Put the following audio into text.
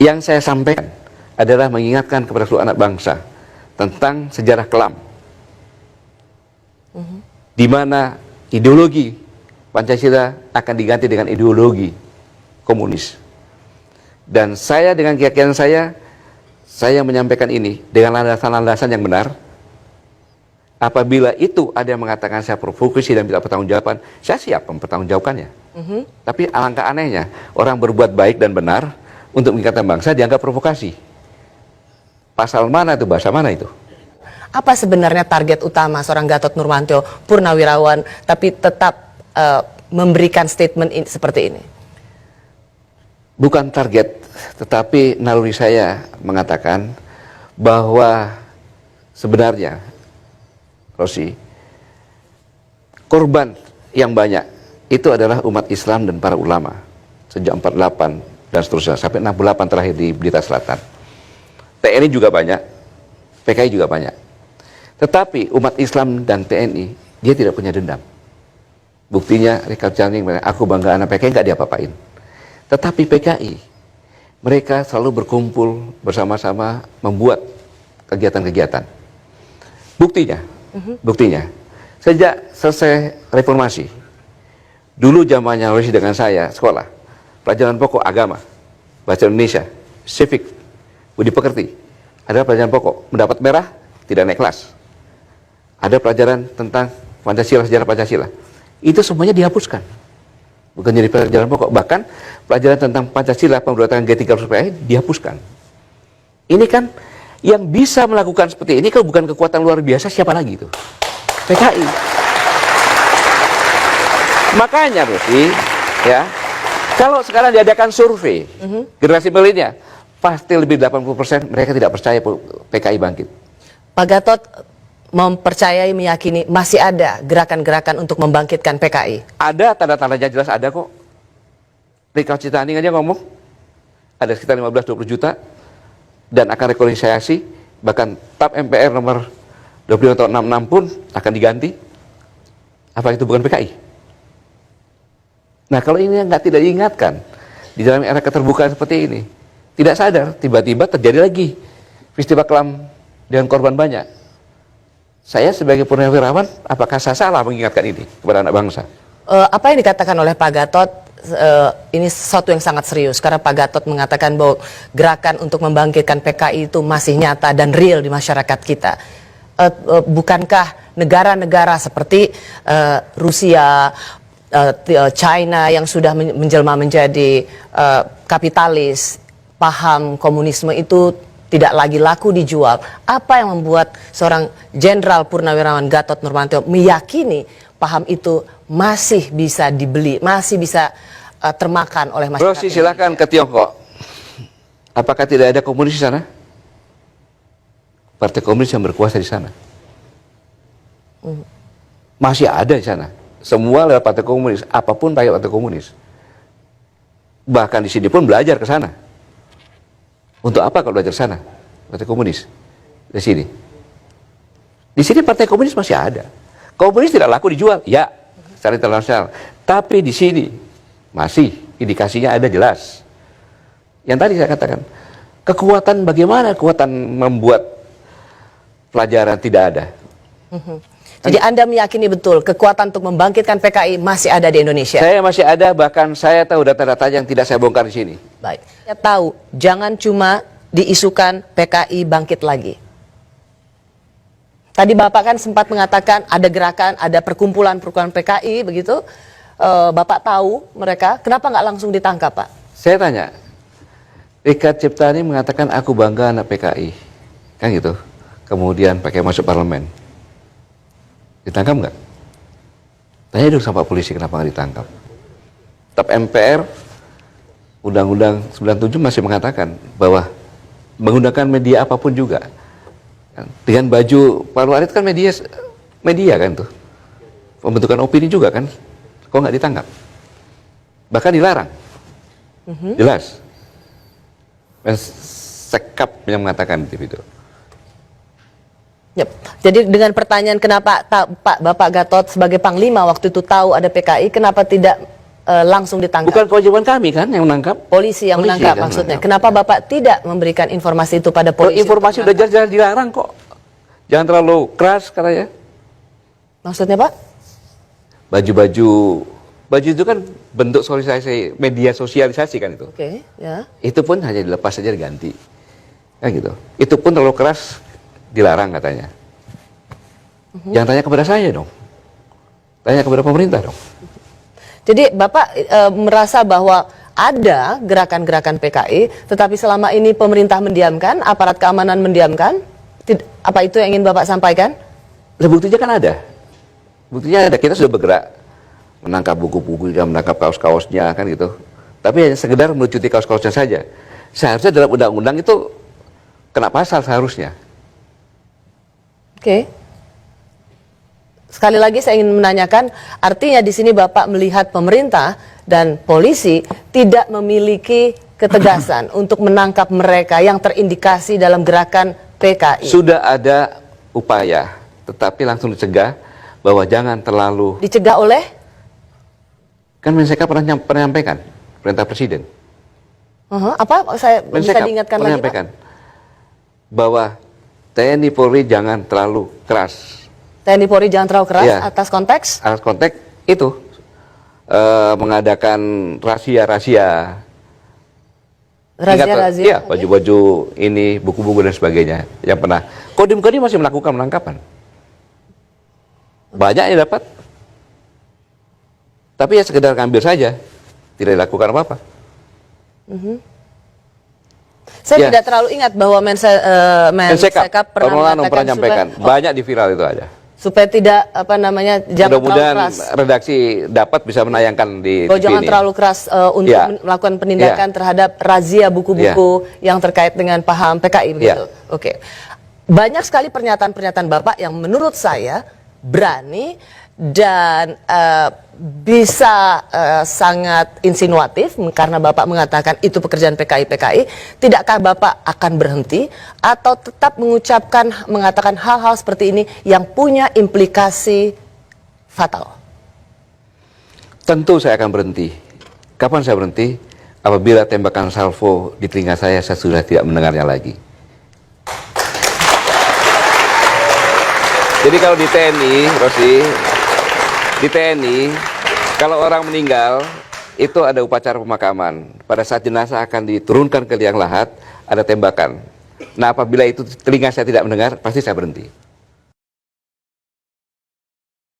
Yang saya sampaikan adalah mengingatkan kepada seluruh anak bangsa tentang sejarah kelam, di mana ideologi Pancasila akan diganti dengan ideologi komunis. Dan saya dengan keyakinan saya menyampaikan ini dengan landasan-landasan yang benar. Apabila itu ada yang mengatakan saya provokasi dan minta pertanggungjawaban, saya siap mempertanggungjawabkannya. Tapi alangkah anehnya, orang berbuat baik dan benar untuk mengingatkan bangsa dianggap provokasi. Pasal mana itu, bahasa mana itu? Apa sebenarnya target utama seorang Gatot Nurmantio, purnawirawan, tapi tetap memberikan statement seperti ini? Bukan target, tetapi naluri saya mengatakan bahwa sebenarnya, Rosi, korban yang banyak itu adalah umat Islam dan para ulama sejak 48 dan seterusnya sampai 68 terakhir di Blitar Selatan. TNI juga banyak, PKI juga banyak. Tetapi umat Islam dan TNI dia tidak punya dendam. Buktinya Richard Channing, aku bangga anak PKI nggak diapa-apain. Tetapi PKI mereka selalu berkumpul bersama-sama membuat kegiatan-kegiatan. Buktinya, sejak selesai reformasi, dulu zamannya Rosi dengan saya sekolah, pelajaran pokok agama, bahasa Indonesia, civic, budi pekerti, ada pelajaran pokok, mendapat merah, tidak naik kelas. Ada pelajaran tentang Pancasila, sejarah Pancasila. Itu semuanya dihapuskan. Bukan jadi pelajaran pokok, bahkan pelajaran tentang Pancasila, pemberontakan G30 dihapuskan. Ini kan yang bisa melakukan seperti ini kalau bukan kekuatan luar biasa, siapa lagi itu? PKI. Makanya Rosi, ya, kalau sekarang diadakan survei generasi milenial, pasti lebih 80% mereka tidak percaya PKI bangkit. Pak Gatot mempercayai, meyakini masih ada gerakan-gerakan untuk membangkitkan PKI? Ada, tanda-tandanya jelas ada kok. Richard Channing aja ngomong ada sekitar 15-20 juta dan akan rekonsiliasi, bahkan TAP MPR nomor 25 tahun 66 pun akan diganti. Apa itu bukan PKI? Nah, kalau ini tidak diingatkan di dalam era keterbukaan seperti ini, tidak sadar, tiba-tiba terjadi lagi peristiwa kelam dengan korban banyak. Saya sebagai purnawirawan, apakah saya salah mengingatkan ini kepada anak bangsa? Apa yang dikatakan oleh Pak Gatot ini sesuatu yang sangat serius, karena Pak Gatot mengatakan bahwa gerakan untuk membangkitkan PKI itu masih nyata dan real di masyarakat kita. Bukankah negara-negara seperti Rusia, China yang sudah menjelma menjadi kapitalis, paham komunisme itu tidak lagi laku dijual? Apa yang membuat seorang Jenderal Purnawirawan Gatot Nurmantio meyakini paham itu masih bisa dibeli, masih bisa termakan oleh masyarakat? Rosi, silakan ke Tiongkok. Apakah tidak ada komunis di sana? Partai komunis yang berkuasa di sana. Masih ada di sana. Semua lewat partai komunis, apapun pakai partai komunis. Bahkan di sini pun belajar ke sana. Untuk apa kalau belajar sana? Partai komunis di sini. Di sini partai komunis masih ada. Komunis tidak laku dijual, ya, secara internasional. Tapi di sini masih indikasinya ada jelas. Yang tadi saya katakan, kekuatan bagaimana kekuatan membuat pelajaran tidak ada. Jadi Anda meyakini betul kekuatan untuk membangkitkan PKI masih ada di Indonesia? Saya masih ada, bahkan saya tahu data-data yang tidak saya bongkar di sini. Baik, saya tahu jangan cuma diisukan PKI bangkit lagi. Tadi Bapak kan sempat mengatakan ada gerakan, ada perkumpulan-perkumpulan PKI begitu. Bapak tahu mereka, kenapa nggak langsung ditangkap, Pak? Saya tanya, Richard Ciptani mengatakan aku bangga anak PKI, kan gitu. Kemudian pakai masuk parlemen. Ditangkap nggak? Tanya dulu sama polisi kenapa nggak ditangkap. TAP MPR Undang-Undang 97 masih mengatakan bahwa menggunakan media apapun juga. Dengan baju Pak Luarit kan media kan tuh. Pembentukan opini juga kan. Kok nggak ditangkap? Bahkan dilarang. Jelas. Sekap yang mengatakan itu. Yep. Jadi dengan pertanyaan kenapa Bapak Gatot sebagai Panglima waktu itu tahu ada PKI, kenapa tidak langsung ditangkap? Bukan kewajiban kami kan yang menangkap. Polisi yang Polisi menangkap kan maksudnya. menangkap. Kenapa Bapak tidak memberikan informasi itu pada Kalau polisi? informasi udah jelas-jelas dilarang kok. Jangan terlalu keras katanya. Maksudnya Pak? Baju itu kan bentuk sosialisasi, media sosialisasi kan itu. Oke, ya. Itu pun hanya dilepas saja diganti. Kan gitu. Itu pun terlalu keras dilarang katanya. Jangan tanya kepada saya dong. Tanya kepada pemerintah dong. Jadi Bapak merasa bahwa ada gerakan-gerakan PKI, tetapi selama ini pemerintah mendiamkan, aparat keamanan mendiamkan? Apa itu yang ingin Bapak sampaikan? Nah, buktinya kan ada. Buktinya ada, kita sudah bergerak. Menangkap buku-buku, menangkap kaos-kaosnya kan gitu. Tapi hanya sekedar melucuti kaos-kaosnya saja. Seharusnya dalam undang-undang itu kena pasal seharusnya. Oke. Sekali lagi saya ingin menanyakan, artinya di sini Bapak melihat pemerintah dan polisi tidak memiliki ketegasan untuk menangkap mereka yang terindikasi dalam gerakan PKI. Sudah ada upaya, tetapi langsung dicegah bahwa jangan terlalu. Dicegah oleh? Kan Mensekap pernah menyampaikan, perintah presiden. Apa? Saya bisa Mensekap diingatkan pernah lagi Pak? menyampaikan bahwa TNI Polri jangan terlalu keras. TNI Polri jangan terlalu keras Ya. atas konteks? Atas konteks itu mengadakan rahasia-rahasia. Razia-razia? Iya, baju-baju ini, buku-buku dan sebagainya. Yang pernah. Kodim masih melakukan penangkapan. Banyak yang dapat. Tapi ya sekedar ngambil saja. Tidak dilakukan apa-apa. Saya Ya. tidak terlalu ingat bahwa Mensekap pernah menyampaikan. Banyak di viral itu ada. supaya tidak jangan terlalu Mudah-mudahan keras. redaksi dapat bisa menayangkan di Bahwa TV jangan ini. terlalu keras untuk Ya. melakukan penindakan terhadap razia buku-buku yang terkait dengan paham PKI begitu. Oke. Banyak sekali pernyataan-pernyataan Bapak yang menurut saya berani dan bisa sangat insinuatif karena Bapak mengatakan itu pekerjaan PKI. Tidakkah Bapak akan berhenti atau tetap mengatakan hal-hal seperti ini yang punya implikasi fatal? Tentu saya akan berhenti. Kapan saya berhenti? Apabila tembakan salvo di telinga saya sudah tidak mendengarnya lagi. Jadi kalau di TNI, Rosi, di TNI, kalau orang meninggal, itu ada upacara pemakaman. Pada saat jenazah akan diturunkan ke liang lahat, ada tembakan. Nah, apabila itu telinga saya tidak mendengar, pasti saya berhenti.